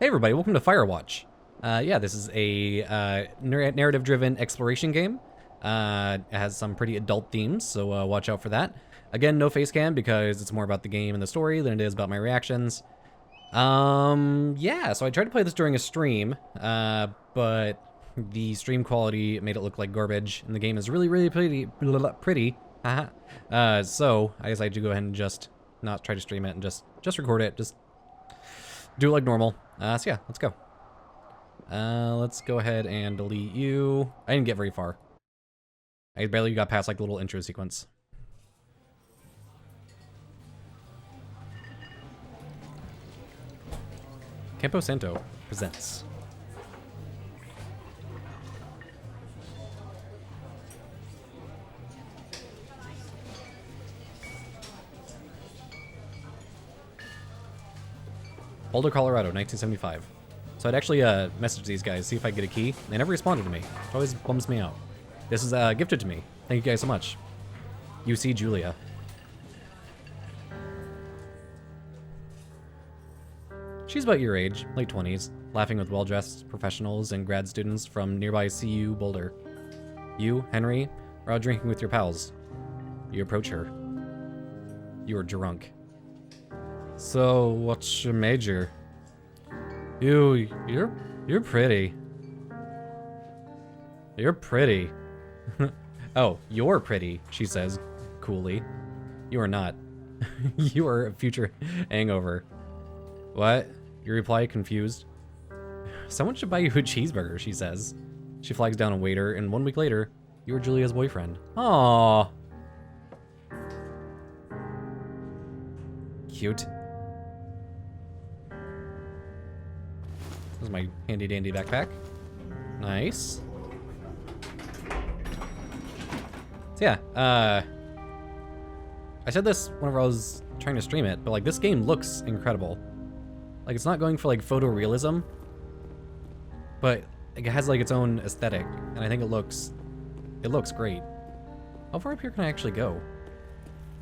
Hey everybody, welcome to Firewatch. Yeah, this is a narrative-driven exploration game. It has some pretty adult themes, so watch out for that. Again, no face cam because it's more about the game and the story than it is about my reactions. Yeah, so I tried to play this during a stream, but the stream quality made it look like garbage, and the game is really, really pretty. So I decided to go ahead and just not try to stream it and just record it, just do it like normal. So yeah, let's go. Let's go ahead and delete you. I didn't get very far. I barely got past like the little intro sequence. Campo Santo presents. Boulder, Colorado, 1975. So I'd actually message these guys, see if I get a key. They never responded to me. It always bums me out. This is gifted to me. Thank you guys so much. UC Julia. She's about your age, late 20s, laughing with well-dressed professionals and grad students from nearby CU Boulder. You, Henry, are out drinking with your pals. You approach her. You are drunk. So, what's your major? You're pretty. You're pretty. Oh, you're pretty, she says, coolly. You are not. You are a future hangover. What? You reply, confused. Someone should buy you a cheeseburger, she says. She flags down a waiter, and 1 week later, you are Julia's boyfriend. Aww. Cute. This is my handy dandy backpack. Nice. So yeah, I said this whenever I was trying to stream it, but like this game looks incredible. Like it's not going for like photorealism, but it has like its own aesthetic, and I think it looks great. How far up here can I actually go?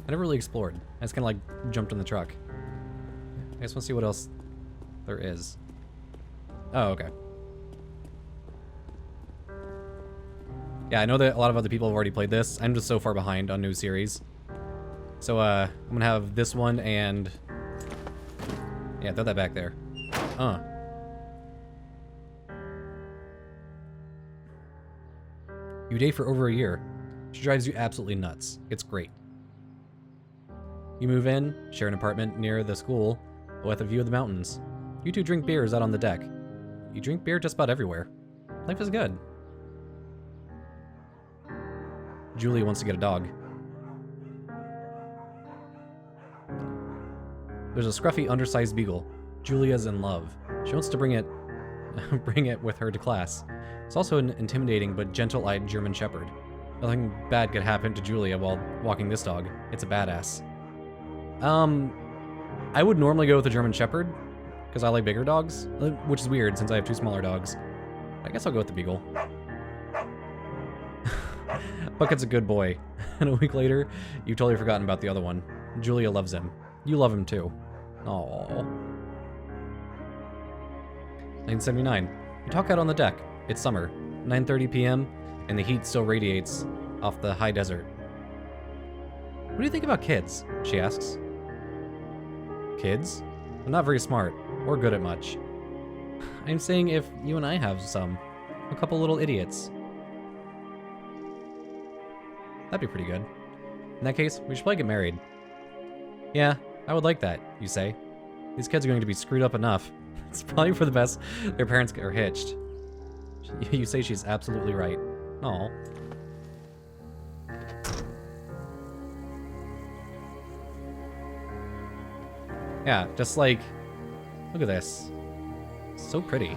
I never really explored. I just kind of like jumped in the truck. I just want to see what else there is. Oh, okay. Yeah, I know that a lot of other people have already played this. I'm just so far behind on new series. So, I'm gonna have this one and... yeah, throw that back there. You date for over a year. She drives you absolutely nuts. It's great. You move in, share an apartment near the school with a view of the mountains. You two drink beers out on the deck. You drink beer just about everywhere. Life is good. Julia wants to get a dog. There's a scruffy, undersized beagle. Julia's in love. She wants to bring it with her to class. It's also an intimidating but gentle-eyed German Shepherd. Nothing bad could happen to Julia while walking this dog. It's a badass. I would normally go with a German Shepherd, because I like bigger dogs, which is weird since I have two smaller dogs. I guess I'll go with the beagle. Bucket's a good boy. And a week later, you've totally forgotten about the other one. Julia loves him. You love him too. Aww. 1979. You talk out on the deck. It's summer. 9:30 p.m. and the heat still radiates off the high desert. What do you think about kids? She asks. Kids? I'm not very smart, or good at much. I'm saying if you and I have some. A couple little idiots. That'd be pretty good. In that case, we should probably get married. Yeah, I would like that, you say. These kids are going to be screwed up enough. It's probably for the best their parents are hitched. You say she's absolutely right. Aw. Yeah, just like, look at this. So pretty.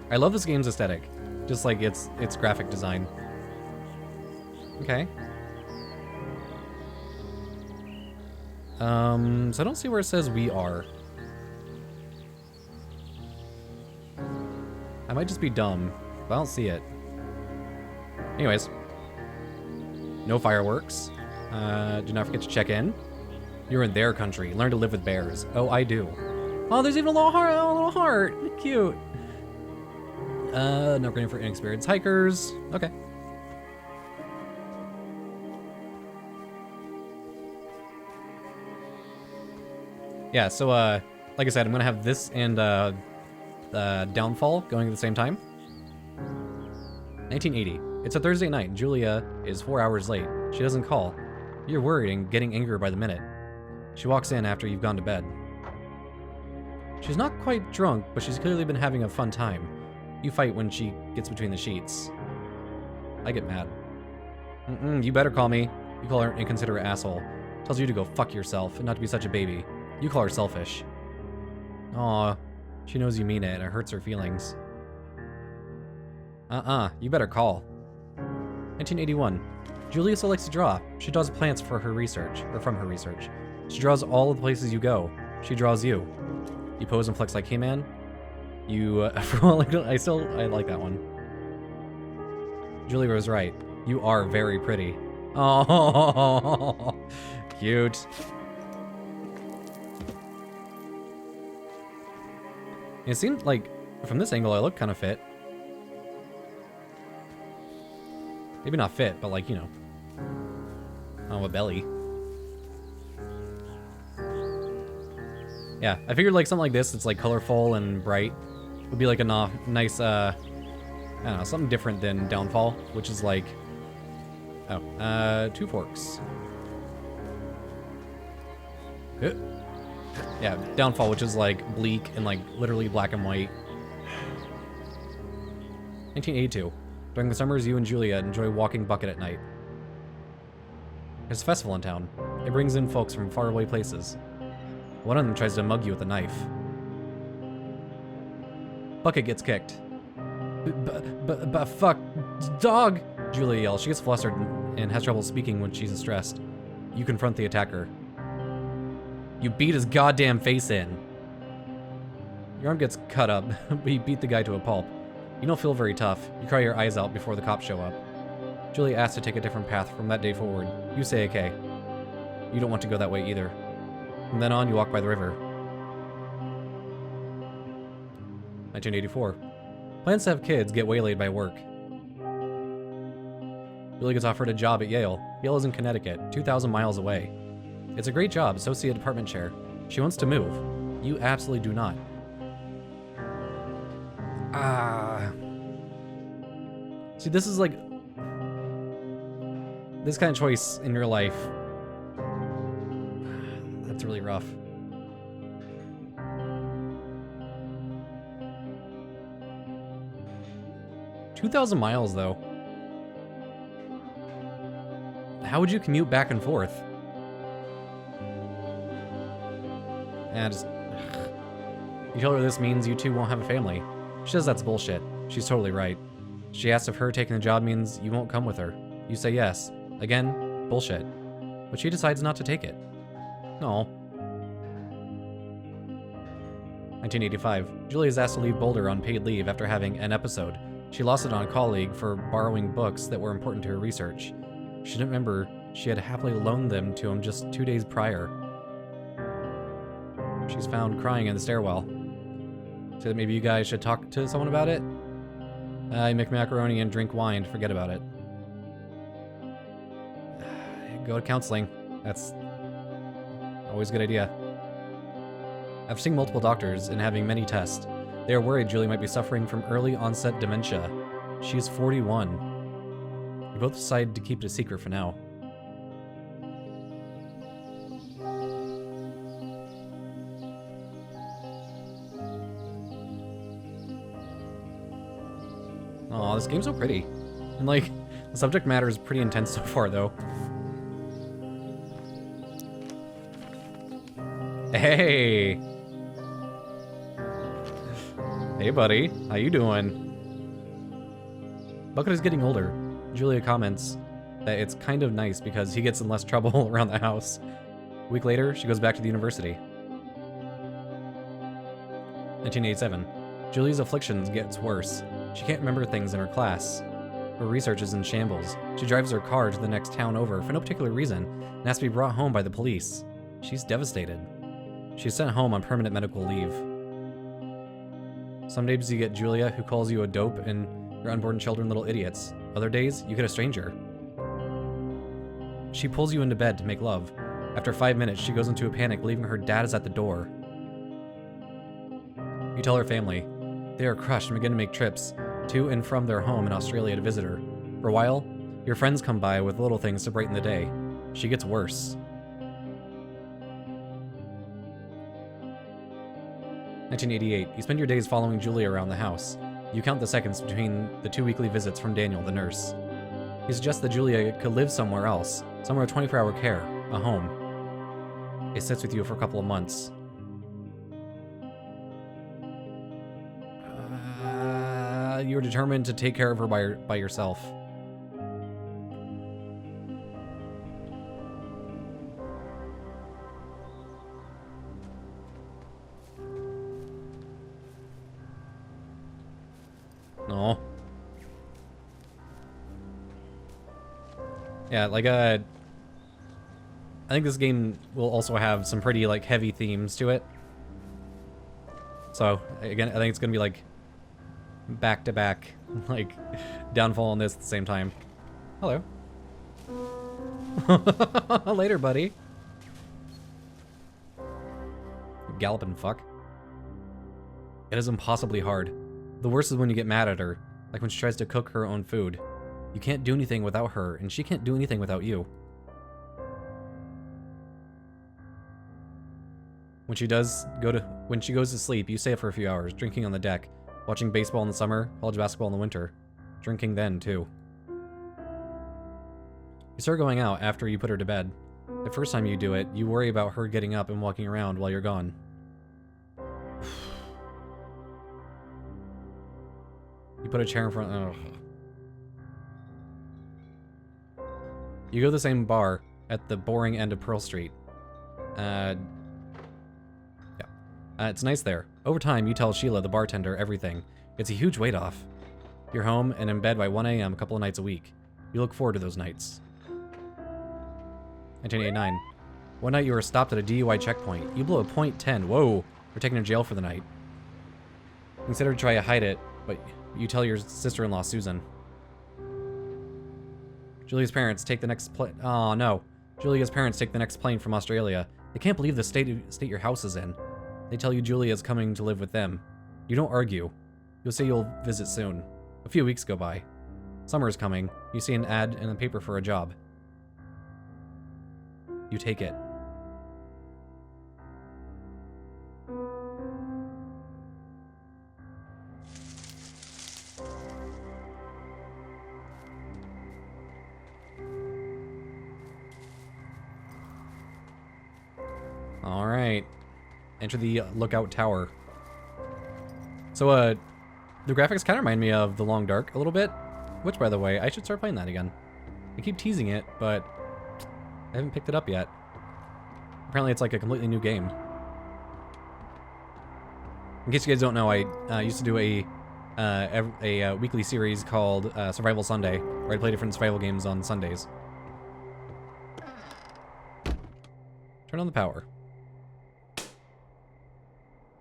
I love this game's aesthetic. Just like its graphic design. Okay. So I don't see where it says we are. I might just be dumb, but I don't see it. Anyways. No fireworks. Do not forget to check in. You're in their country. Learn to live with bears. Oh, I do. Oh, there's even a little heart. Oh, a little heart. Cute. No grading for inexperienced hikers. Okay. Yeah, so, like I said, I'm gonna have this and, Downfall going at the same time. 1980. It's a Thursday night. Julia is 4 hours late. She doesn't call. You're worried and getting angrier by the minute. She walks in after you've gone to bed. She's not quite drunk, but she's clearly been having a fun time. You fight when she gets between the sheets. I get mad. You better call me. You call her an inconsiderate asshole. Tells you to go fuck yourself and not to be such a baby. You call her selfish. Aw, she knows you mean it and it hurts her feelings. You better call. 1981. Julia still likes to draw. She draws plants for her research, or from her research. She draws all the places you go. She draws you. You pose and flex like He-Man. You, I like that one. Julia was right. You are very pretty. Oh, cute. It seemed like, from this angle, I look kind of fit. Maybe not fit, but like, you know. Oh, a belly. Yeah, I figured like something like this, it's like colorful and bright, would be like a nice, I don't know, something different than Downfall, which is like, two forks. Yeah, Downfall, which is like bleak and like literally black and white. 1982. During the summers, you and Julia enjoy walking Bucket at night. There's a festival in town. It brings in folks from faraway places. One of them tries to mug you with a knife. Bucket gets kicked. But fuck, dog! Julia yells. She gets flustered and has trouble speaking when she's stressed. You confront the attacker. You beat his goddamn face in. Your arm gets cut up, but you beat the guy to a pulp. You don't feel very tough. You cry your eyes out before the cops show up. Julia asks to take a different path from that day forward. You say okay. You don't want to go that way either. From then on, you walk by the river. 1984. Plans to have kids get waylaid by work. Julia gets offered a job at Yale. Yale is in Connecticut, 2,000 miles away. It's a great job, associate department chair. She wants to move. You absolutely do not. See, this is like... this kind of choice in your life. That's really rough. $2,000 miles, though. How would you commute back and forth? Just... You tell her this means you two won't have a family. She says that's bullshit. She's totally right. She asks if her taking the job means you won't come with her. You say yes. Again, bullshit. But she decides not to take it. No. 1985. Julia is asked to leave Boulder on paid leave after having an episode. She lost it on a colleague for borrowing books that were important to her research. She didn't remember she had happily loaned them to him just 2 days prior. She's found crying in the stairwell. So that maybe you guys should talk to someone about it? You make macaroni and drink wine, forget about it. Go to counseling. That's always a good idea. After seeing multiple doctors and having many tests, they are worried Julie might be suffering from early onset dementia. She's 41. You both decide to keep it a secret for now. Aw, this game's so pretty. And like, the subject matter is pretty intense so far though. Hey! Hey buddy, how you doing? Bucket is getting older. Julia comments that it's kind of nice because he gets in less trouble around the house. A week later, she goes back to the university. 1987. Julia's afflictions gets worse. She can't remember things in her class. Her research is in shambles. She drives her car to the next town over for no particular reason and has to be brought home by the police. She's devastated. She's sent home on permanent medical leave. Some days you get Julia, who calls you a dope and your unborn children little idiots. Other days, you get a stranger. She pulls you into bed to make love. After 5 minutes, she goes into a panic, believing her dad is at the door. You tell her family. They are crushed and begin to make trips to and from their home in Australia to visit her. For a while, your friends come by with little things to brighten the day. She gets worse. 1988. You spend your days following Julia around the house. You count the seconds between the 2 weekly visits from Daniel, the nurse. He suggests that Julia could live somewhere else, somewhere 24-hour care, a home. It sits with you for a couple of months. You're determined to take care of her by yourself. No. Yeah, like I think this game will also have some pretty like heavy themes to it. So again, I think it's gonna be like back to back, like downfall on this at the same time. Hello. Later, buddy. Galloping fuck. It is impossibly hard. The worst is when you get mad at her, like when she tries to cook her own food. You can't do anything without her, and she can't do anything without you. When she goes to sleep, you stay up for a few hours, drinking on the deck, watching baseball in the summer, college basketball in the winter, drinking then too. You start going out after you put her to bed. The first time you do it, you worry about her getting up and walking around while you're gone. You put a chair in front. Ugh. You go to the same bar at the boring end of Pearl Street. It's nice there. Over time, you tell Sheila, the bartender, everything. It's a huge weight off. You're home and in bed by 1 a.m. a couple of nights a week. You look forward to those nights. 1989. One night you were stopped at a DUI checkpoint. You blow a .10. Whoa! You're taken to jail for the night. You consider to try to hide it, but you tell your sister-in-law, Susan. Julia's parents take the next plane. Oh, no. Julia's parents take the next plane from Australia. They can't believe the state your house is in. They tell you Julia's coming to live with them. You don't argue. You'll say you'll visit soon. A few weeks go by. Summer is coming. You see an ad in the paper for a job. You take it. All right. Enter the lookout tower. So, the graphics kind of remind me of The Long Dark a little bit, which, by the way, I should start playing that again. I keep teasing it, but I haven't picked it up yet. Apparently, it's like a completely new game. In case you guys don't know, I used to do a weekly series called Survival Sunday, where I play different survival games on Sundays. Turn on the power.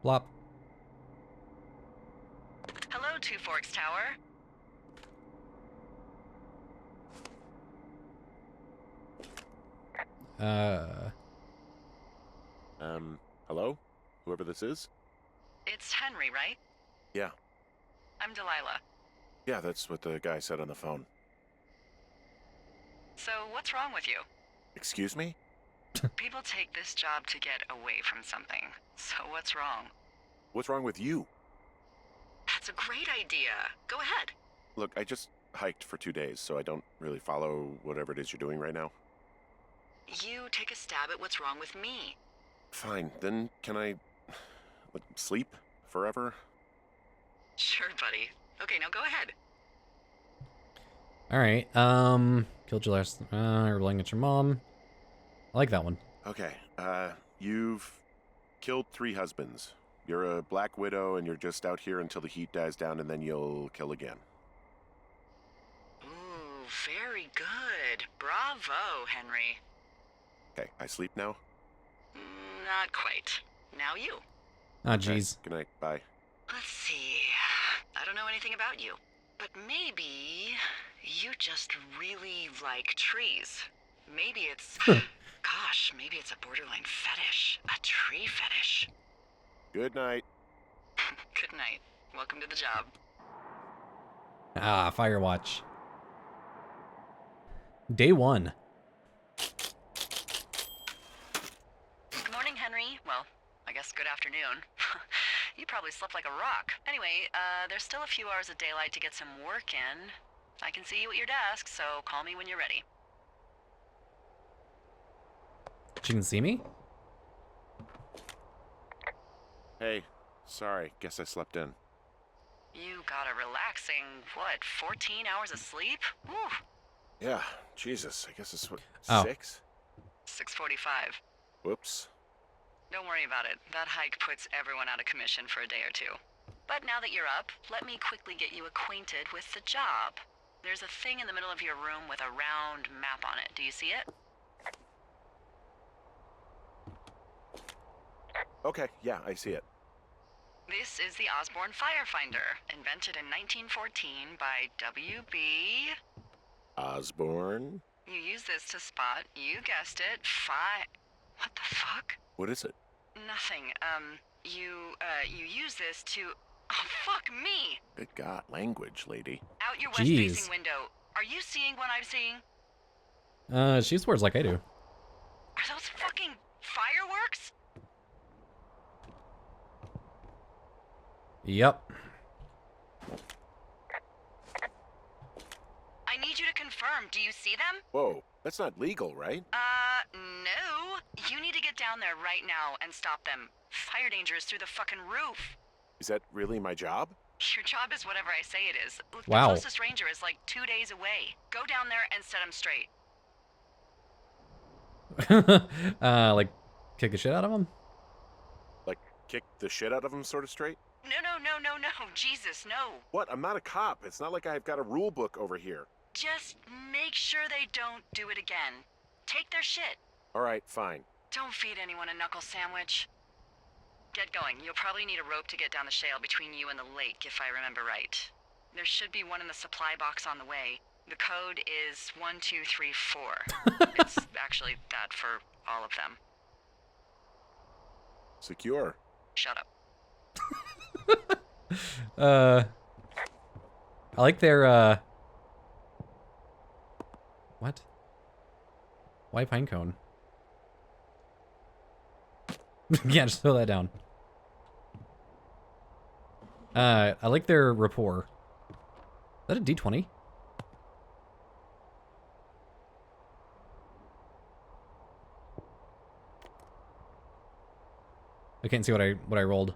Blop. Hello, Two Forks Tower. Hello? Whoever this is? It's Henry, right? Yeah. I'm Delilah. Yeah, that's what the guy said on the phone. So, what's wrong with you? Excuse me? People take this job to get away from something. So, what's wrong? What's wrong with you? That's a great idea. Go ahead. Look, I just hiked for 2 days, so I don't really follow whatever it is you're doing right now. You take a stab at what's wrong with me. Fine, then can I, like, sleep forever? Sure, buddy. Okay, now go ahead. Alright, killed your last, relying at your mom. I like that one. Okay, you've killed 3 husbands. You're a black widow and you're just out here until the heat dies down and then you'll kill again. Ooh, very good. Bravo, Henry. Okay, I sleep now? Not quite. Now you. Ah, jeez. Good night. Bye. Let's see. I don't know anything about you, but maybe you just really like trees. Maybe it's, gosh, maybe it's a borderline fetish. A tree fetish. Good night. Good night. Welcome to the job. Ah, Firewatch. Day 1. Good morning, Henry. Well, I guess good afternoon. You probably slept like a rock. Anyway, there's still a few hours of daylight to get some work in. I can see you at your desk, so call me when you're ready. She can see me? Hey, sorry. Guess I slept in. You got a relaxing, what, 14 hours of sleep? Whew. Yeah, Jesus. I guess it's what, Oh. 6? 6:45. Whoops. Don't worry about it. That hike puts everyone out of commission for a day or two. But now that you're up, let me quickly get you acquainted with the job. There's a thing in the middle of your room with a round map on it. Do you see it? Okay, yeah, I see it. This is the Osborne Firefinder, invented in 1914 by W.B. Osborne? You use this to spot, you guessed it, What the fuck? What is it? Nothing. You use this to... Oh, fuck me! Good God, language, lady. Out your Jeez. west-facing window. Are you seeing what I'm seeing? She swears like I do. Are those fucking fireworks? Yep. I need you to confirm. Do you see them? Whoa, that's not legal, right? No. You need to get down there right now and stop them. Fire danger is through the fucking roof. Is that really my job? Your job is whatever I say it is. Look, Wow. The closest ranger is like 2 days away. Go down there and set him straight. Like, kick the shit out of him? Like, kick the shit out of him sort of straight? No. Jesus, no. What? I'm not a cop. It's not like I've got a rule book over here. Just make sure they don't do it again. Take their shit. All right, fine. Don't feed anyone a knuckle sandwich. Get going. You'll probably need a rope to get down the shale between you and the lake, if I remember right. There should be one in the supply box on the way. The code is 1234. It's actually that for all of them. Secure. Shut up. I like their, what? Why pine cone? Yeah, just throw that down. I like their rapport. Is that a D20? I can't see what I rolled.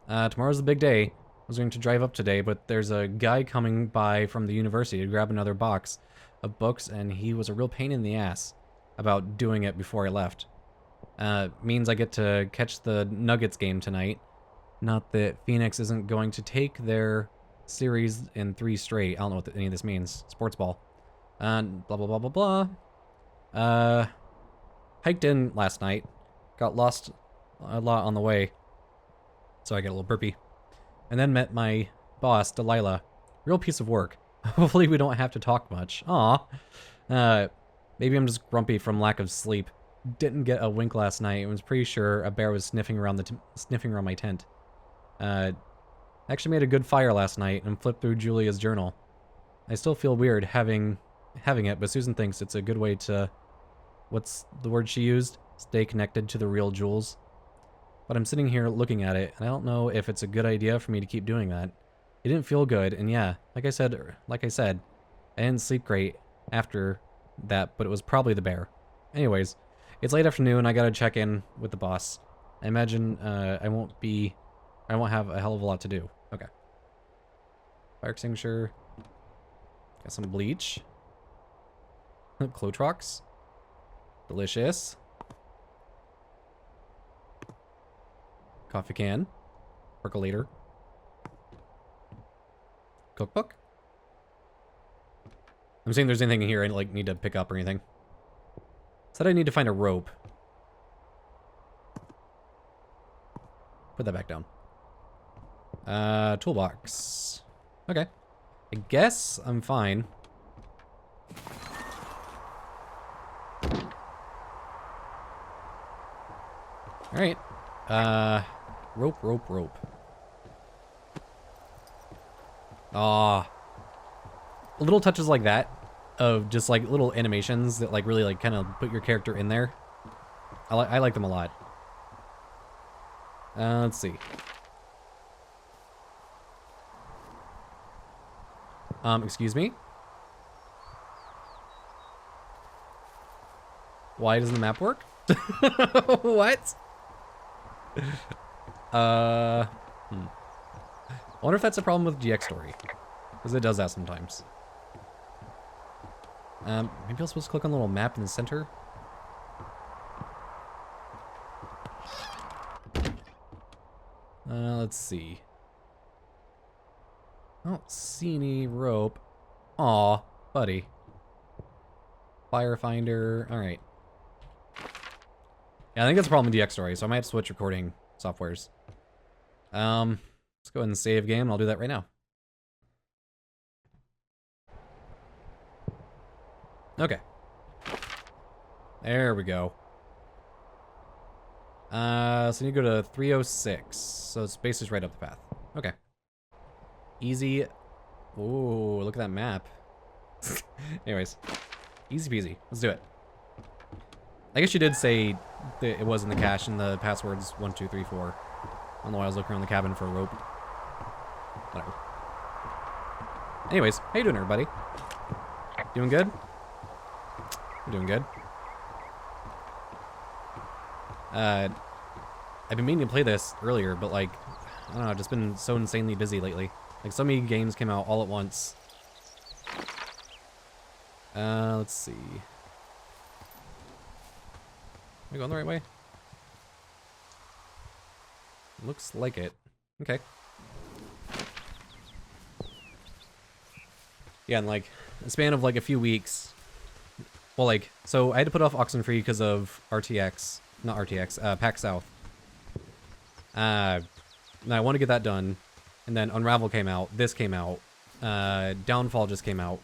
Tomorrow's the big day. I was going to drive up today, but there's a guy coming by from the university to grab another box of books, and he was a real pain in the ass about doing it before I left. Means I get to catch the Nuggets game tonight. Not that Phoenix isn't going to take their series in 3 straight. I don't know what any of this means. Sports ball. Blah, blah, blah, blah, blah. Hiked in last night. Got lost a lot on the way. So I get a little burpy. And then met my boss, Delilah. Real piece of work. Hopefully we don't have to talk much. Aw. Maybe I'm just grumpy from lack of sleep. Didn't get a wink last night and was pretty sure a bear was sniffing around my tent. Actually made a good fire last night and flipped through Julia's journal. I still feel weird having it, but Susan thinks it's a good way to, what's the word she used? Stay connected to the real jewels. But I'm sitting here looking at it, and I don't know if it's a good idea for me to keep doing that. It didn't feel good, and yeah, like I said, I didn't sleep great after that, but it was probably the bear. Anyways, it's late afternoon, I gotta check in with the boss. I imagine I won't have a hell of a lot to do. Okay. Fire extinguisher. Got some bleach. Clotrox. Delicious. Coffee can. Percolator. Cookbook. I'm seeing if there's anything in here I need to pick up or anything. Said I need to find a rope. Put that back down. Toolbox. Okay. I guess I'm fine. Alright. Rope. Ah. Little touches like that of just like little animations that like really like kind of put your character in there. I like them a lot. Let's see. Excuse me? Why doesn't the map work? What? I wonder if that's a problem with GX Story. Because it does that sometimes. Maybe I'm supposed to click on the little map in the center? Let's see. I don't see any rope. Aw, buddy. Firefinder. Alright. Yeah, I think that's a problem with DX Story, so I might have to switch recording softwares. Let's go ahead and save game, and I'll do that right now. Okay. There we go. So you go to 306. So space is right up the path. Okay. Easy. Ooh, look at that map. Anyways. Easy peasy. Let's do it. I guess you did say that it was in the cache and the password's 1234. I don't know why I was looking around the cabin for a rope. Whatever. Anyways, how you doing, everybody? Doing good? I'm doing good. I've been meaning to play this earlier, but like, I don't know, I've just been so insanely busy lately. Like, so many games came out all at once. Let's see. Am I going the right way? Looks like it. Okay. Yeah, in like a span of like a few weeks. Well, like, so I had to put off Oxenfree because of RTX. Not RTX, PAX South. Now I want to get that done. And then Unravel came out. This came out. Downfall just came out.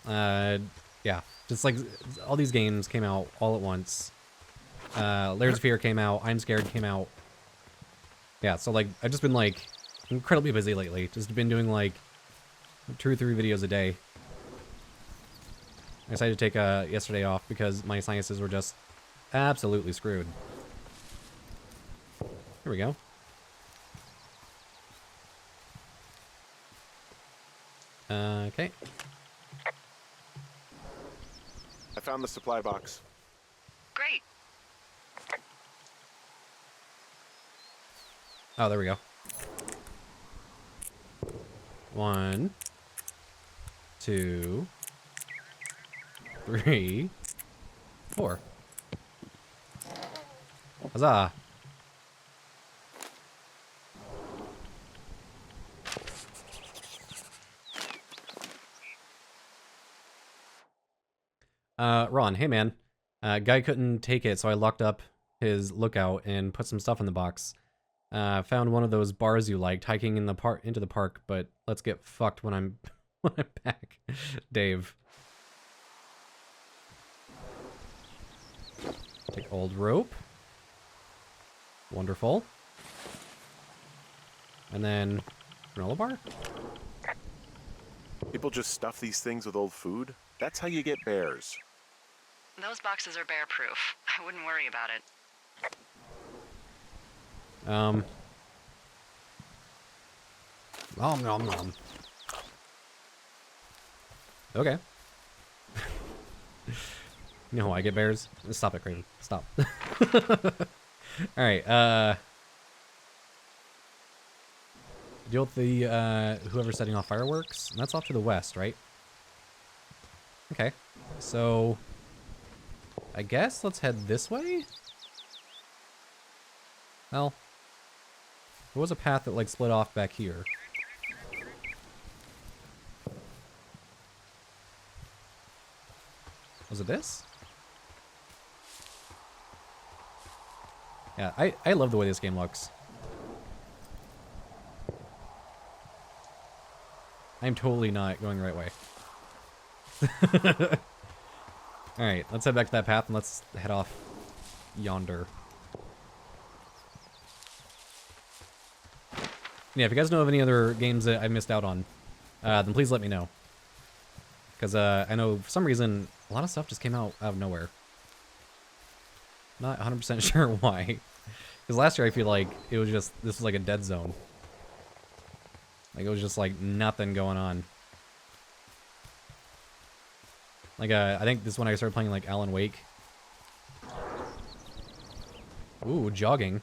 Yeah. Just like all these games came out all at once. Layers of Fear came out. I'm Scared came out. Yeah, so like I've just been like incredibly busy lately. Just been doing like 2 or 3 videos a day. I decided to take yesterday off because my sinuses were just absolutely screwed. Here we go. Okay. I found the supply box. Great. Oh, there we go. 1, 2, 3, 4. Huzzah! Ron, hey man. Guy couldn't take it, so I locked up his lookout and put some stuff in the box. Found one of those bars you liked, hiking in the into the park, but let's get fucked when I'm when I'm back. Dave. Take old rope. Wonderful. And then granola bar? People just stuff these things with old food. That's how you get bears. Those boxes are bear-proof. I wouldn't worry about it. Nom nom nom. Okay. You know how I get bears? Stop it, Kraven. Stop. Alright, deal with the, whoever's setting off fireworks. And that's off to the west, right? Okay. So, I guess let's head this way? Well, there was a path that, like, split off back here. Was it this? Yeah, I love the way this game looks. I'm totally not going the right way. Alright, let's head back to that path and let's head off yonder. Yeah, if you guys know of any other games that I missed out on, then please let me know. Because I know for some reason, a lot of stuff just came out of nowhere. Not 100% sure why. Because last year I feel like it was just, this was like a dead zone. Like it was just like nothing going on. Like I think this is when I started playing like Alan Wake. Ooh, jogging.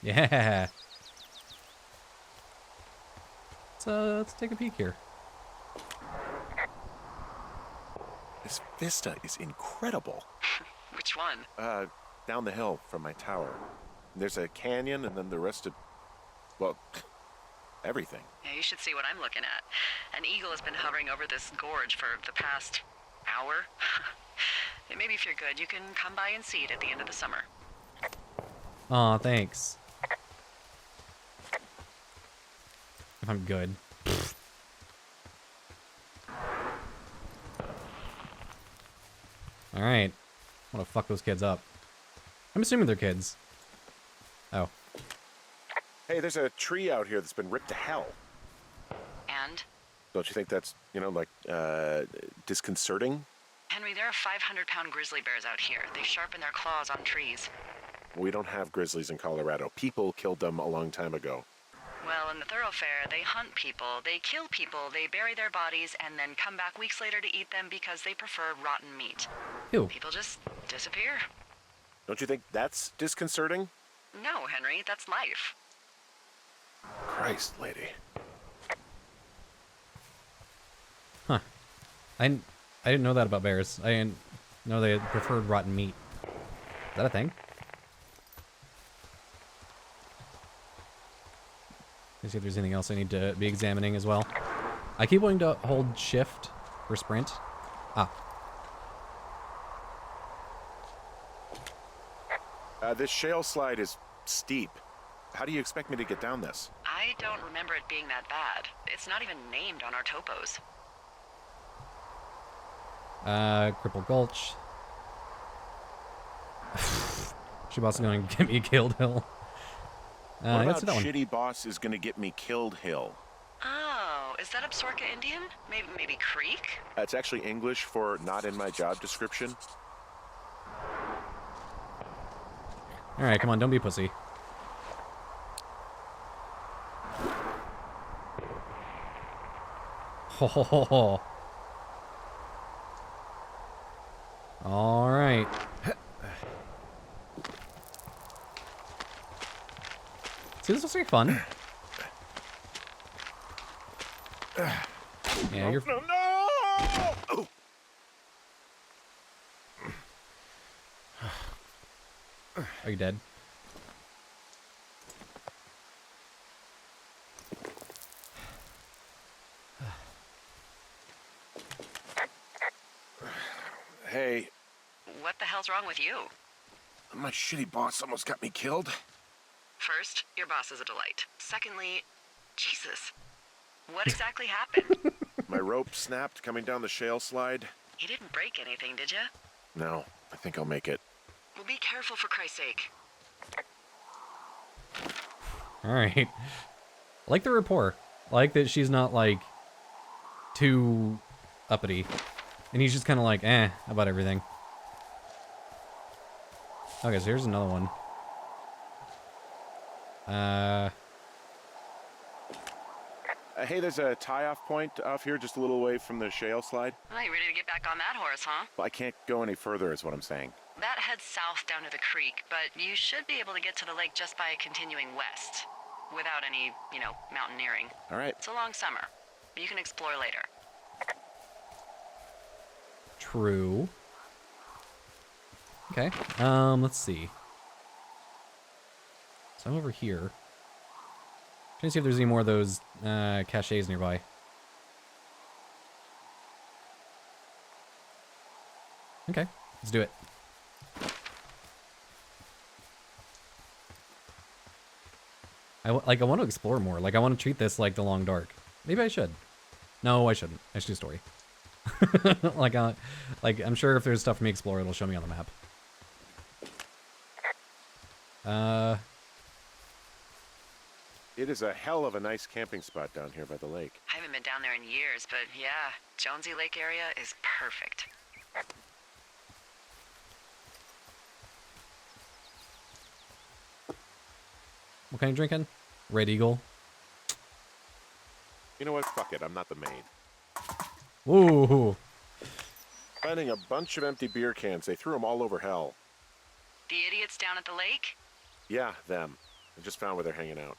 Yeah. Let's take a peek here. This vista is incredible. Which one? Down the hill from my tower. There's a canyon and then the rest of, well, everything. Yeah, you should see what I'm looking at. An eagle has been hovering over this gorge for the past hour. And maybe if you're good, you can come by and see it at the end of the summer. Aw, thanks. If I'm good. Alright. I wanna fuck those kids up. I'm assuming they're kids. Oh. Hey, there's a tree out here that's been ripped to hell. And? Don't you think that's, like, disconcerting? Henry, there are 500-pound grizzly bears out here. They sharpen their claws on trees. We don't have grizzlies in Colorado. People killed them a long time ago. Well, in the thoroughfare, they hunt people, they kill people, they bury their bodies, and then come back weeks later to eat them because they prefer rotten meat. Ew. People just disappear. Don't you think that's disconcerting? No, Henry, that's life. Christ, lady. Huh. I didn't know that about bears. I didn't know they preferred rotten meat. Is that a thing? Let's see if there's anything else I need to be examining as well. I keep wanting to hold shift for sprint. Ah. This shale slide is steep. How do you expect me to get down this? I don't remember it being that bad. It's not even named on our topos. Cripple Gulch. She boss is going to get me killed hill. What let's about do that one. shitty boss is gonna get me killed hill? Oh, is that Absorka Indian? Maybe Creek? It's actually English for not in my job description. Alright, come on, don't be a pussy. Ho ho ho ho. Alright. See, this looks like fun. Yeah, you're... No! Oh. Are you dead? Hey, What the hell's wrong with you? my shitty boss almost got me killed. First, your boss is a delight. Secondly, Jesus. What exactly happened? My rope snapped coming down the shale slide. You didn't break anything, did you? No, I think I'll make it. Well, be careful for Christ's sake. Alright. I like the rapport. I like that she's not, like, too uppity. And he's just kind of like, about everything. Okay, so here's another one. Hey, there's a tie-off point off here just a little away from the shale slide. Oh, you ready to get back on that horse, huh? Well, I can't go any further is what I'm saying. That heads south down to the creek, but you should be able to get to the lake just by continuing west. Without any, mountaineering. All right. It's a long summer. You can explore later. True. Okay. Let's see. So I'm over here. Trying to see if there's any more of those caches nearby. Okay, let's do it. I want to explore more. Like, I want to treat this like the Long Dark. Maybe I should. No, I shouldn't. I should do story. like, I'm sure if there's stuff for me to explore, it'll show me on the map. It is a hell of a nice camping spot down here by the lake. I haven't been down there in years, but yeah, Jonesy Lake area is perfect. What kind of drinking? Red Eagle. You know what? Fuck it. I'm not the maid. Ooh. Finding a bunch of empty beer cans. They threw them all over hell. The idiots down at the lake? Yeah, them. I just found where they're hanging out.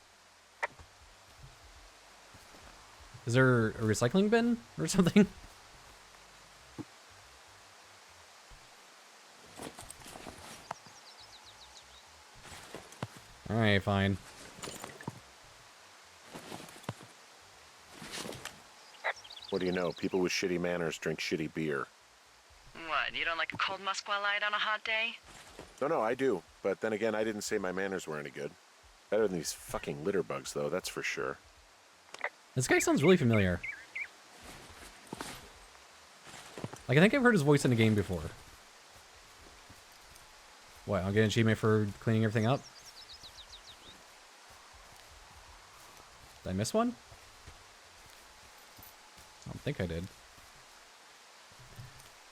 Is there a recycling bin or something? Alright, fine. What do you know? People with shitty manners drink shitty beer. What, you don't like a cold Musqua Light on a hot day? No, I do. But then again, I didn't say my manners were any good. Better than these fucking litter bugs, though, that's for sure. This guy sounds really familiar. Like, I think I've heard his voice in the game before. What, I'll get an achievement for cleaning everything up? Did I miss one? I don't think I did.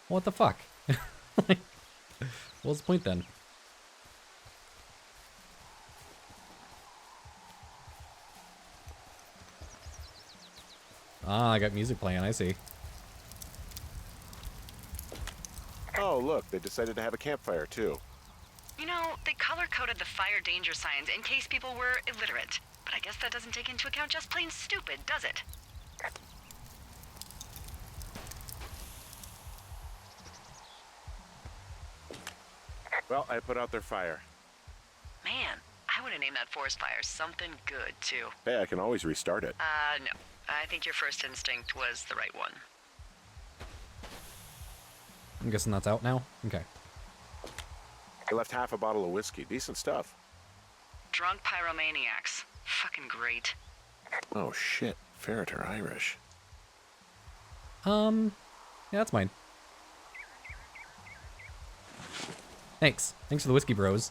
What the fuck? Like, what's the point then? Ah, I got music playing, I see. Oh, look, they decided to have a campfire, too. You know, they color-coded the fire danger signs in case people were illiterate. But I guess that doesn't take into account just plain stupid, does it? Well, I put out their fire. Man, I would have named that forest fire something good, too. Hey, I can always restart it. No. I think your first instinct was the right one. I'm guessing that's out now? Okay. I left half a bottle of whiskey. Decent stuff. Drunk pyromaniacs. Fucking great. Oh, shit. Ferret are Irish. Yeah, that's mine. Thanks. Thanks for the whiskey, bros.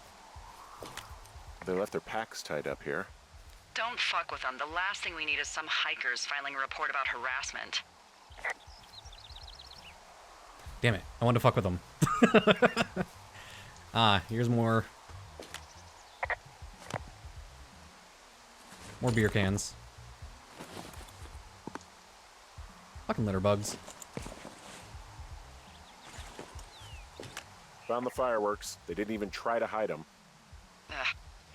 They left their packs tied up here. Don't fuck with them. The last thing we need is some hikers filing a report about harassment. Damn it. I wanted to fuck with them. Ah, here's more. More beer cans. Fucking litter bugs. Found the fireworks. They didn't even try to hide them.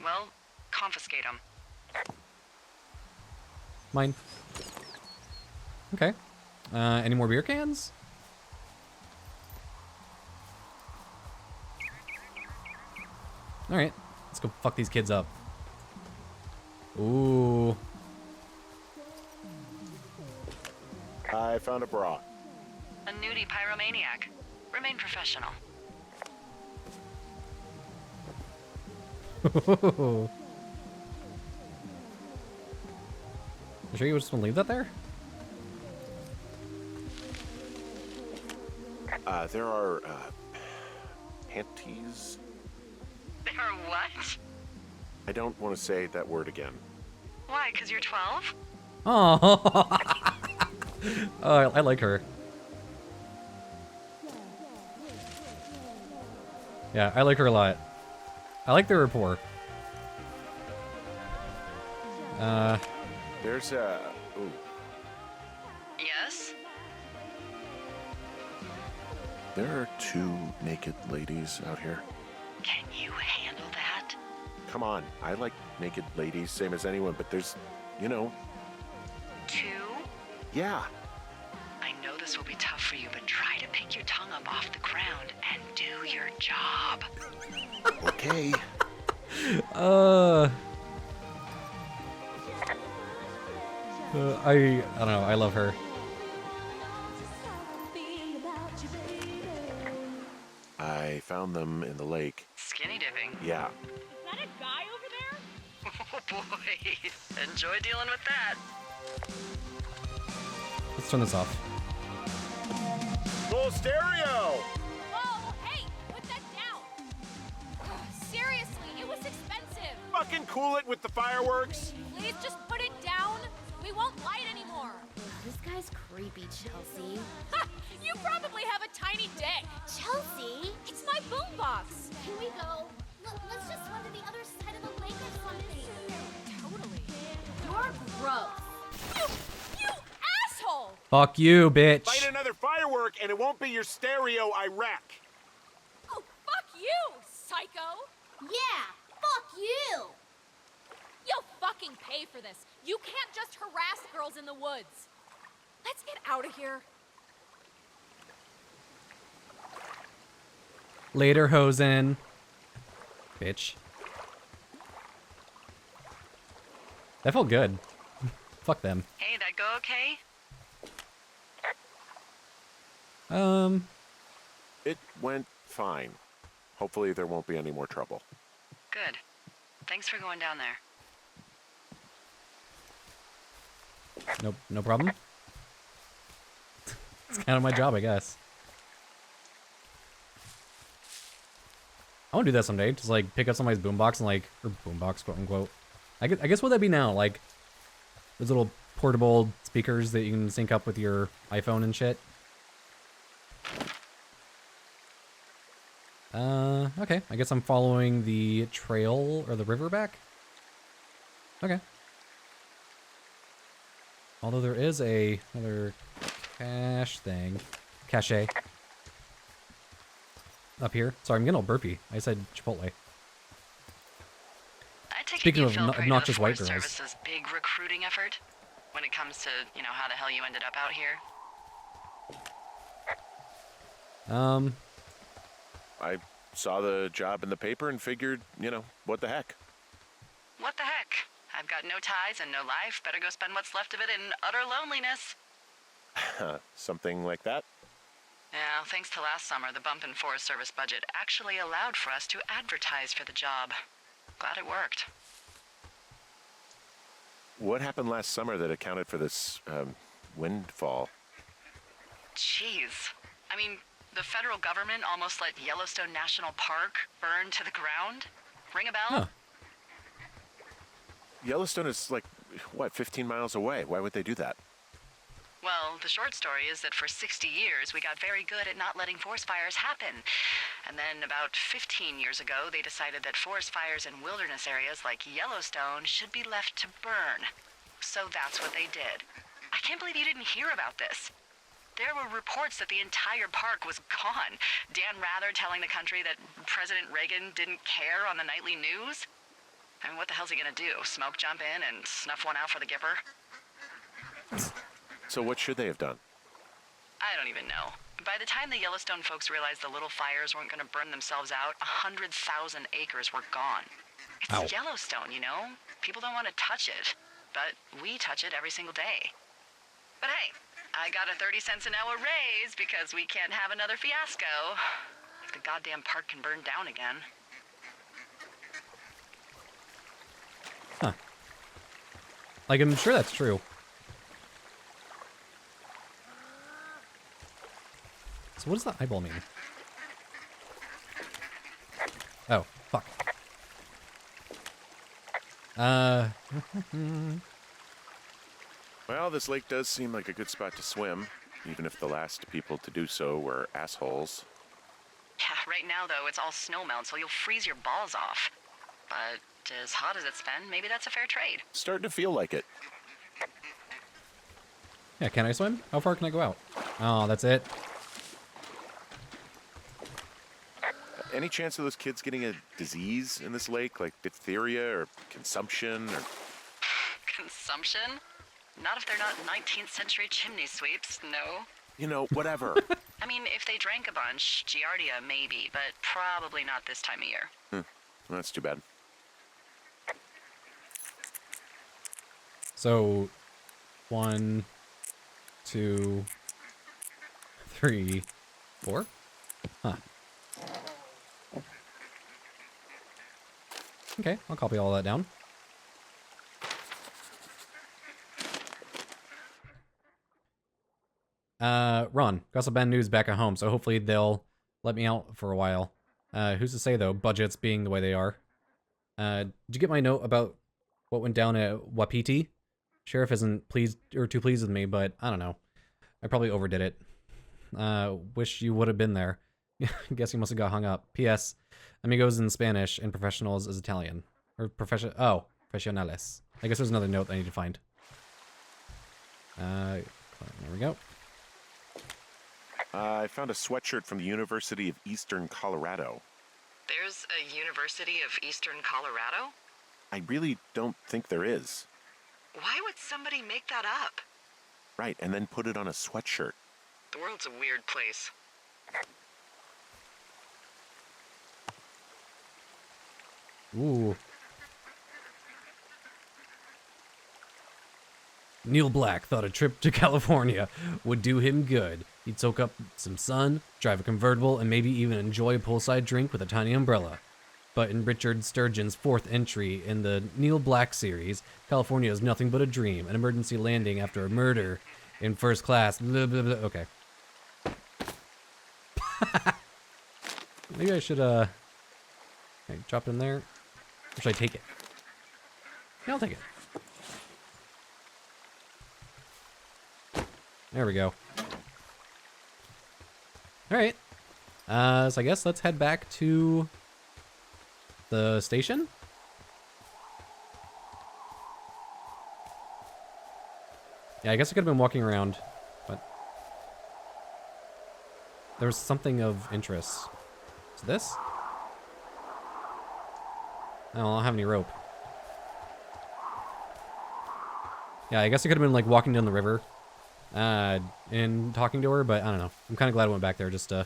Well, confiscate them. Mine. Okay. Any more beer cans? Alright. Let's go fuck these kids up. Ooh. I found a bra. A nudie pyromaniac. Remain professional. You sure you just want to leave that there? There are, panties? There are what? I don't want to say that word again. Why, 'cause you're 12? Oh. Oh, I like her. Yeah, I like her a lot. I like their rapport. There's a... Ooh. Yes? There are two naked ladies out here. Can you handle that? Come on, I like naked ladies, same as anyone, but there's, you know... 2? Yeah. I know this will be tough for you, but try to pick your tongue up off the ground and do your job. Okay. I don't know, I love her. I found them in the lake. Skinny dipping. Yeah. Is that a guy over there? Oh boy. Enjoy dealing with that. Let's turn this off. Full stereo! Whoa, hey, put that down. Seriously, it was expensive. Fucking cool it with the fireworks! Please just put it down. We won't light anymore. This guy's creepy, Chelsea. Ha! You probably have a tiny dick. Chelsea? It's my boombox. Can we go? Let's just swim to the other side of the lake or something. Totally. You're gross. You asshole! Fuck you, bitch. Light another firework and it won't be your stereo I wreck. Oh, fuck you, psycho! Yeah, fuck you. You'll fucking pay for this. You can't just harass girls in the woods. Let's get out of here. Later, Hosen. Bitch. That felt good. Fuck them. Hey, that go okay? It went fine. Hopefully there won't be any more trouble. Good. Thanks for going down there. Nope, no problem. It's kind of my job, I guess. I want to do that someday. Just like pick up somebody's boombox and like, or boombox, quote unquote. I guess what that'd be now, like those little portable speakers that you can sync up with your iPhone and shit. Okay. I guess I'm following the trail or the river back. Okay. Although there is another cache up here. Sorry, I'm getting all burpy. I said Chipotle. I take Speaking it you of feel pretty obnoxious the white Forest girls. Service's big recruiting effort when it comes to, how the hell you ended up out here. I saw the job in the paper and figured, what the heck. What the heck? I've got no ties and no life. Better go spend what's left of it in utter loneliness. Something like that? Yeah, thanks to last summer, the bump in Forest Service budget actually allowed for us to advertise for the job. Glad it worked. What happened last summer that accounted for this, windfall? Jeez. I mean, the federal government almost let Yellowstone National Park burn to the ground? Ring a bell? Huh. Yellowstone is 15 miles away. Why would they do that? Well, the short story is that for 60 years, we got very good at not letting forest fires happen. And then about 15 years ago, they decided that forest fires in wilderness areas like Yellowstone should be left to burn. So that's what they did. I can't believe you didn't hear about this. There were reports that the entire park was gone. Dan Rather telling the country that President Reagan didn't care on the nightly news. I mean, what the hell's he gonna do? Smoke jump in and snuff one out for the Gipper? So what should they have done? I don't even know. By the time the Yellowstone folks realized the little fires weren't gonna burn themselves out, 100,000 acres were gone. It's Ow. Yellowstone, People don't want to touch it, but we touch it every single day. But hey, I got a 30 cents an hour raise because we can't have another fiasco. If the goddamn park can burn down again. Huh. Like, I'm sure that's true. So what does the eyeball mean? Oh, fuck. Well, this lake does seem like a good spot to swim, even if the last people to do so were assholes. Yeah, right now though, it's all snowmelt, so you'll freeze your balls off. But as hot as it's been, maybe that's a fair trade. Starting to feel like it. Yeah, can I swim? How far can I go out? Oh, that's it. Any chance of those kids getting a disease in this lake, like diphtheria or consumption or... Consumption? Not if they're not 19th century chimney sweeps, no. Whatever. I mean, if they drank a bunch, Giardia maybe, but probably not this time of year. Well, that's too bad. So, 1, 2, 3, 4? Huh. Okay, I'll copy all that down. Ron, got some bad news back at home, so hopefully they'll let me out for a while. Who's to say, though, budgets being the way they are. Did you get my note about what went down at Wapiti? Sheriff isn't pleased or too pleased with me, but I don't know. I probably overdid it. Wish you would have been there. Guess you must have got hung up. P.S. Amigos in Spanish and professionals is Italian. Or professionales. I guess there's another note I need to find. There we go. I found a sweatshirt from the University of Eastern Colorado. There's a University of Eastern Colorado? I really don't think there is. Why would somebody make that up? Right, and then put it on a sweatshirt. The world's a weird place. Ooh. Neil Black thought a trip to California would do him good. He'd soak up some sun, drive a convertible, and maybe even enjoy a poolside drink with a tiny umbrella. But in Richard Sturgeon's 4th entry in the Neil Black series, California is nothing but a dream, an emergency landing after a murder in first class. Blah, blah, blah. Okay. Maybe I should, okay, drop it in there. Or should I take it? Yeah, I'll take it. There we go. Alright. So I guess let's head back to the station. Yeah, I guess I could have been walking around, but there was something of interest. Is this? I don't have any rope. Yeah, I guess I could have been like walking down the river and talking to her, but I don't know. I'm kind of glad I went back there just to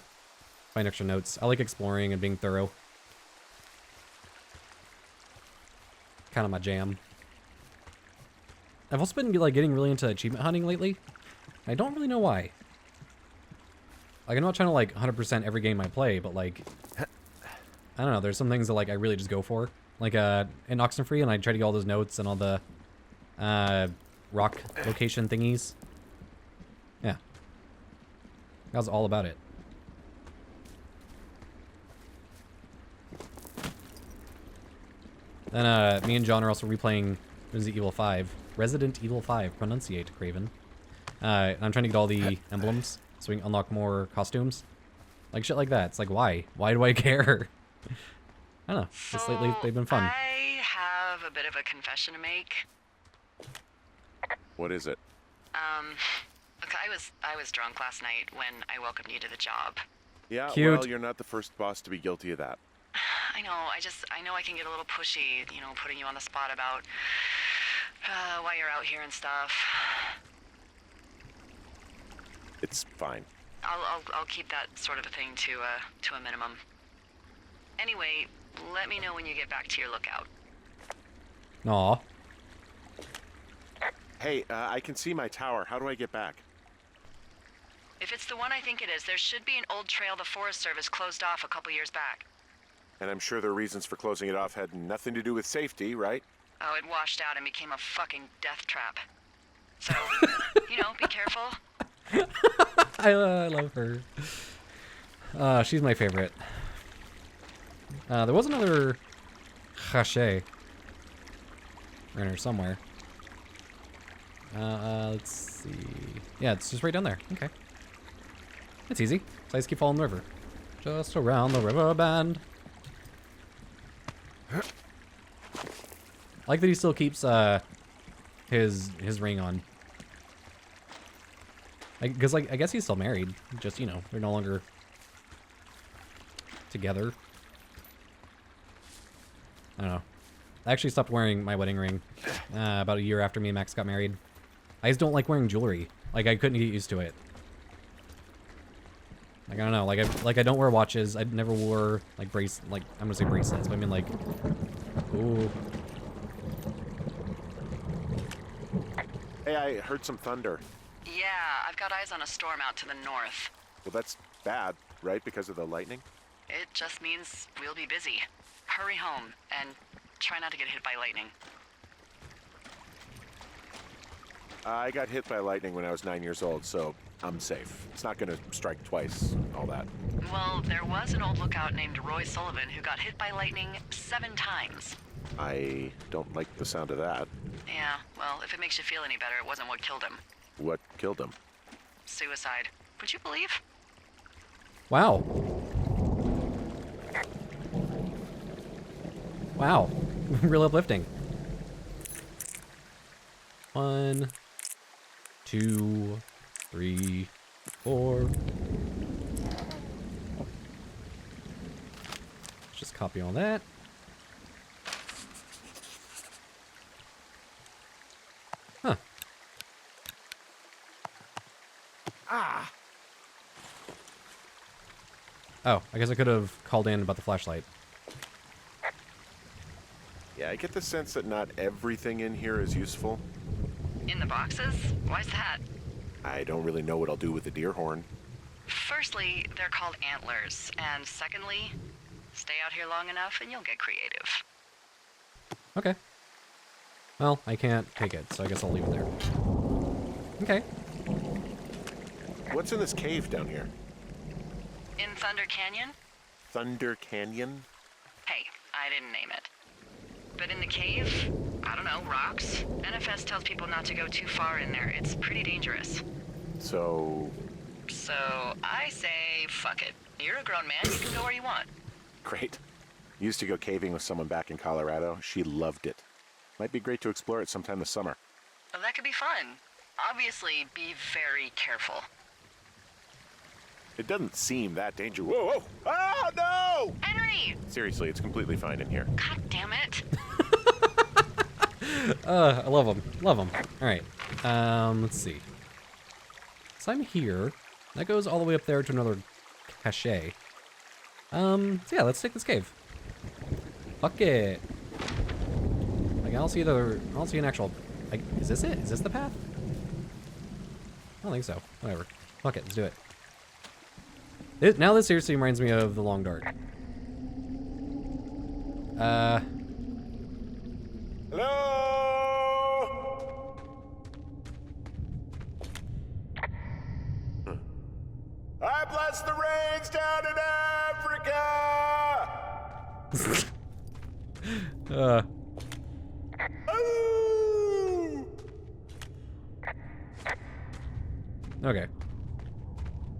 find extra notes. I like exploring and being thorough. Kind of my jam. I've also been like getting really into achievement hunting lately. I don't really know why. Like I'm not trying to like 100% every game I play, but like I don't know. There's some things that like I really just go for. Like in Oxenfree, and I try to get all those notes and all the rock location thingies. Yeah, that was all about it. Then me and John are also replaying Resident Evil 5, pronunciate Craven. And I'm trying to get all the emblems so we can unlock more costumes. Like shit like that. It's like, why? Why do I care? I don't know. Just lately they've been fun. I have a bit of a confession to make. What is it? Look, I was drunk last night when I welcomed you to the job. Yeah, Cute. well, you're not the first boss to be guilty of that. I know, I know I can get a little pushy, you know, putting you on the spot about why you're out here and stuff. It's fine. I'll keep that sort of a thing to a minimum. Anyway, let me know when you get back to your lookout. Aw. Hey, I can see my tower. How do I get back? If it's the one I think it is, there should be an old trail the Forest Service closed off a couple years back. And I'm sure the reasons for closing it off had nothing to do with safety, right? Oh, it washed out and became a fucking death trap. So, you know, be careful. I love her. She's my favorite. There was another cachet in her somewhere. Let's see. Yeah, it's just right down there. Okay. It's easy. So I just keep following the river. Just around the river bend. I like that he still keeps his ring on. Because like I guess he's still married. Just, you know, they're no longer together. I don't know. I actually stopped wearing my wedding ring about a year after me and Max got married. I just don't like wearing jewelry. Like I couldn't get used to it. Like I don't know. Like I don't wear watches. I never wore like I'm gonna say bracelets, but I mean like, ooh. Hey, I heard some thunder. Yeah, I've got eyes on a storm out to the north. Well, that's bad, right? Because of the lightning? It just means we'll be busy. Hurry home and try not to get hit by lightning. I got hit by lightning when I was 9 years old, so I'm safe. It's not gonna strike twice, all that. Well, there was an old lookout named Roy Sullivan who got hit by lightning 7 times. I don't like the sound of that. Yeah, well, if it makes you feel any better, it wasn't what killed him. What killed him? Suicide. Would you believe? Wow. Wow. Real uplifting. 1, 2, 3, 4. Let's just copy all that. Huh. Ah! Oh, I guess I could have called in about the flashlight. Yeah, I get the sense that not everything in here is useful. In the boxes? Why's that? I don't really know what I'll do with the deer horn. Firstly, they're called antlers. And secondly, stay out here long enough and you'll get creative. Okay. Well, I can't take it, so I guess I'll leave it there. Okay. What's in this cave down here? In Thunder Canyon? Thunder Canyon? Hey, I didn't name it. But in the cave, I don't know, rocks. NFS tells people not to go too far in there. It's pretty dangerous. So, So I say, fuck it. You're a grown man, you can go where you want. great. Used to go caving with someone back in Colorado. She loved it. Might be great to explore it sometime this summer. Well, that could be fun. Obviously, be very careful. It doesn't seem that dangerous. Whoa, whoa! Oh, no! Henry! Seriously, it's completely fine in here. God damn it. I love them. Love them. All right. Let's see. So I'm here. That goes all the way up there to another cache. So yeah, let's take this cave. Fuck it. Like, I don't see an actual, like, is this it? Is this the path? I don't think so. Whatever. Fuck it, let's do it. Now this seriously reminds me of the long dart. Hello? I bless the rains down in Africa! Ooh! Okay.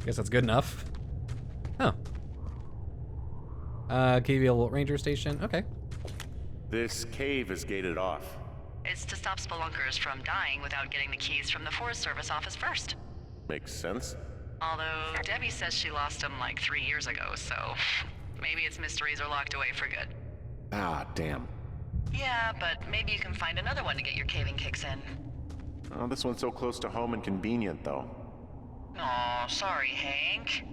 Guess that's good enough. Oh. KVL Ranger Station. Okay. This cave is gated off. It's to stop spelunkers from dying without getting the keys from the Forest Service office first. Makes sense. Although Debbie says she lost them like 3 years ago, so maybe its mysteries are locked away for good. Ah, damn. Yeah, but maybe you can find another one to get your caving kicks in. Oh, this one's so close to home and convenient, though. Aw, sorry, Hank.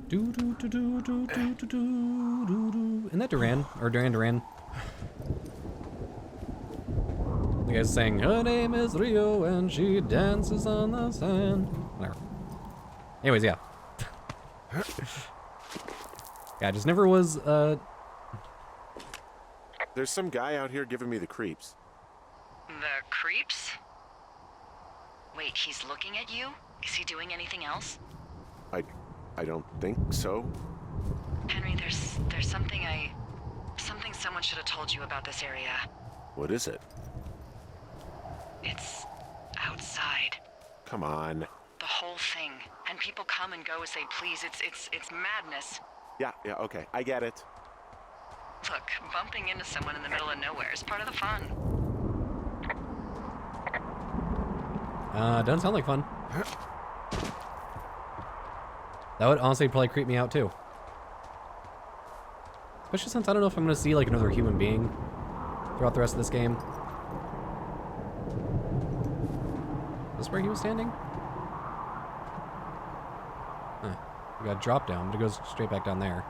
Do do do do do do do do do do. Isn't that Duran or Duran? The guy's saying her name is Rio and she dances on the sand. Whatever. Anyways, yeah. Yeah, just never was. There's some guy out here giving me the creeps. The creeps? Wait, he's looking at you? Is he doing anything else? I don't think so. Henry, there's something someone should have told you about this area. What is it? It's outside. Come on. The whole thing. And people come and go as they please. It's madness. Yeah, okay. I get it. Look, bumping into someone in the middle of nowhere is part of the fun. Doesn't sound like fun. That would honestly probably creep me out too. Especially since I don't know if I'm gonna see like another human being throughout the rest of this game. Is this where he was standing? Huh. We got a drop down, but it goes straight back down there.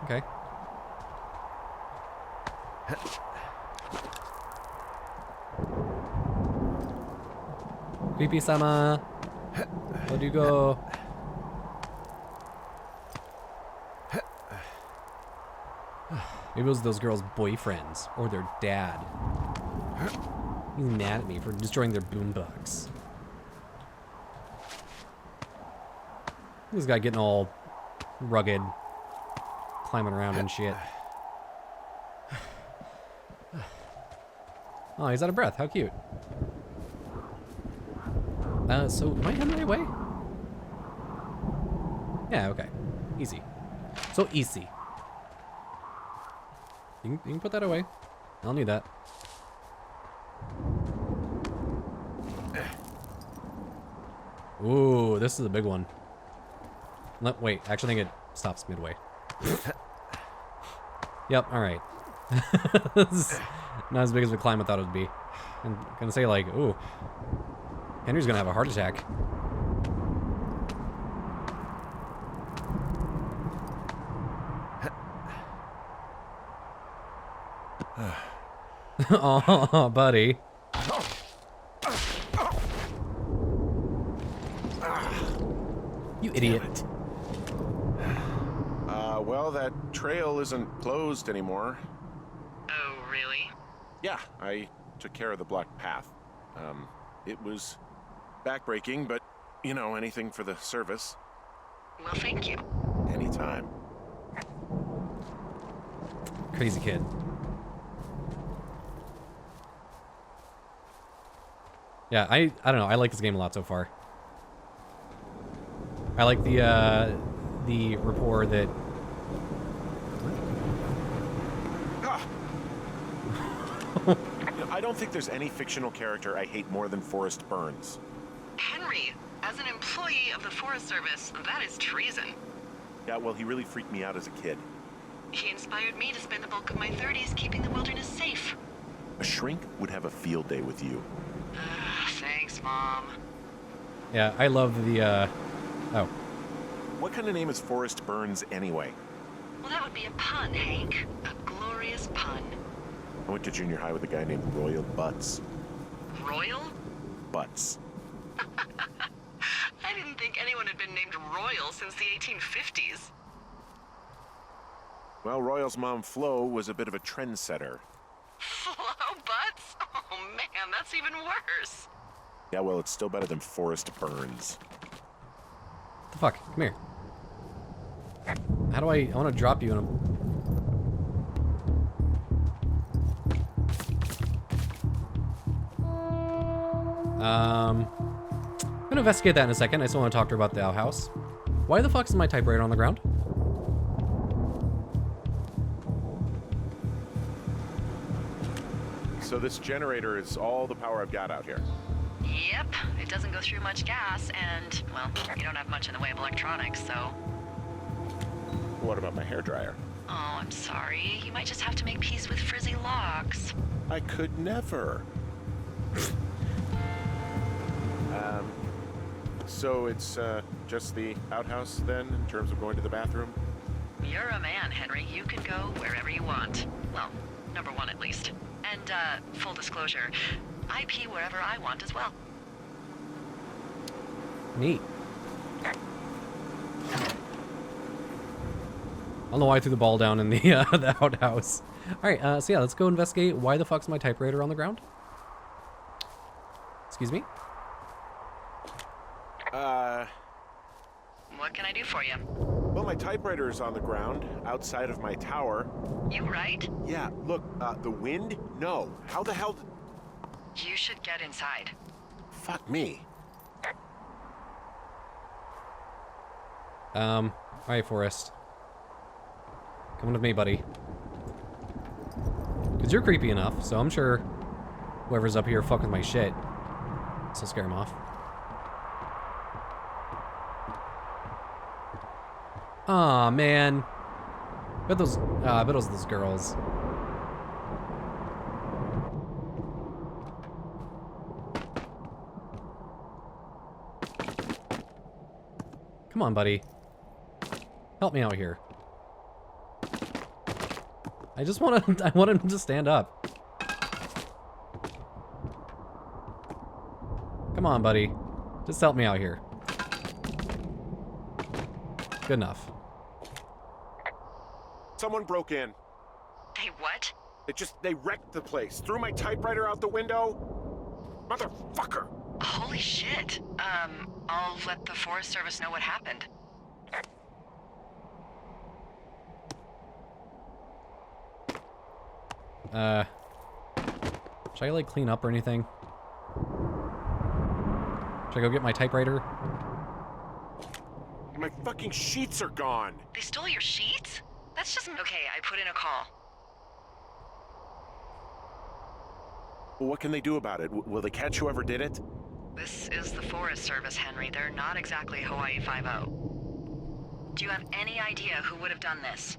Okay. Creepy-sama! Where'd you go? Maybe it was those girls' boyfriends or their dad. He's mad at me for destroying their boombox. This guy getting all rugged, climbing around and shit. Oh, he's out of breath. How cute. So am I heading the right way? Yeah, okay. Easy. So easy. You can put that away. I'll need that. Ooh, this is a big one. Wait, actually I think it stops midway. Yep, alright. This is not as big as the climb I thought it would be. I'm gonna say like, ooh. Henry's gonna have a heart attack. Oh, buddy. You idiot. Well, that trail isn't closed anymore. Oh, really? Yeah, I took care of the blocked path. It was backbreaking, but, you know, anything for the service. Well, thank you. Anytime. Crazy kid. Yeah, I don't know. I like this game a lot so far. I like the rapport that. You know, I don't think there's any fictional character I hate more than Forrest Burns. Henry, as an employee of the Forest Service, that is treason. Yeah, well, he really freaked me out as a kid. He inspired me to spend the bulk of my 30s keeping the wilderness safe. A shrink would have a field day with you. Thanks, Mom. Yeah, I love the. Oh, What kind of name is Forrest Burns anyway? Well, that would be a pun, Hank. A glorious pun. I went to junior high with a guy named Royal Butts. Royal? Butts. I didn't think anyone had been named Royal since the 1850s. Well, Royal's mom, Flo, was a bit of a trendsetter. Flo Butts? Oh, man, that's even worse. Yeah, well, it's still better than Forrest Burns. what the fuck? Come here. How do I want to drop you in a. I'm gonna investigate that in a second. I still want to talk to her about the outhouse. Why the fuck is my typewriter on the ground? So this generator is all the power I've got out here. Yep, it doesn't go through much gas, and, well, you don't have much in the way of electronics, so... What about my hairdryer? Oh, I'm sorry. You might just have to make peace with frizzy locks. I could never. So it's just the outhouse then, in terms of going to the bathroom? You're a man, Henry. You can go wherever you want. Well, number one at least. And, full disclosure, I pee wherever I want as well. Neat. I don't know why I threw the ball down in the the outhouse. All right, so yeah, let's go investigate why the fuck's my typewriter on the ground. Excuse me. What can I do for you? Well, my typewriter is on the ground, outside of my tower. You right? Yeah, look, the wind? No. How the hell did... You should get inside. Fuck me. All right, Forrest. Come with me, buddy. Because you're creepy enough, so I'm sure whoever's up here fucking my shit. So scare him off. Aw, man. Bet those those girls. Come on, buddy. Help me out here. I just want to. I want him to stand up. Come on, buddy. Just help me out here. Good enough. Someone broke in. Hey, what? They wrecked the place. Threw my typewriter out the window. Motherfucker! Holy shit. I'll let the Forest Service know what happened. Should I, like, clean up or anything? Should I go get my typewriter? My fucking sheets are gone. They stole your sheets? That's just... Okay, I put in a call. Well, what can they do about it? Will they catch whoever did it? This is the Forest Service, Henry. They're not exactly Hawaii Five-0. Do you have any idea who would have done this?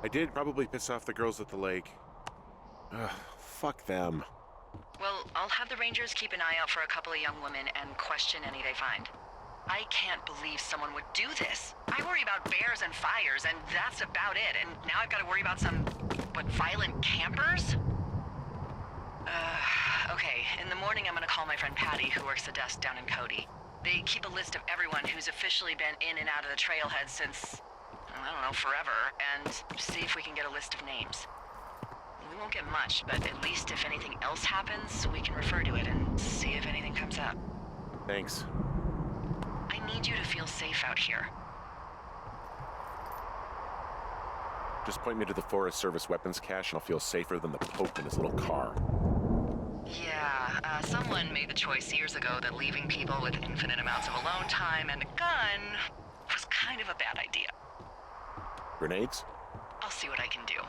I did probably piss off the girls at the lake. Ugh, fuck them. Well, I'll have the Rangers keep an eye out for a couple of young women and question any they find. I can't believe someone would do this. I worry about bears and fires, and that's about it. And now I've got to worry about some, violent campers? Okay, in the morning I'm gonna call my friend Patty, who works the desk down in Cody. They keep a list of everyone who's officially been in and out of the trailhead since, I don't know, forever, and see if we can get a list of names. We won't get much, but at least if anything else happens, we can refer to it and see if anything comes up. Thanks. I need you to feel safe out here. Just point me to the Forest Service weapons cache and I'll feel safer than the Pope in his little car. Yeah, someone made the choice years ago that leaving people with infinite amounts of alone time and a gun was kind of a bad idea. Grenades? I'll see what I can do.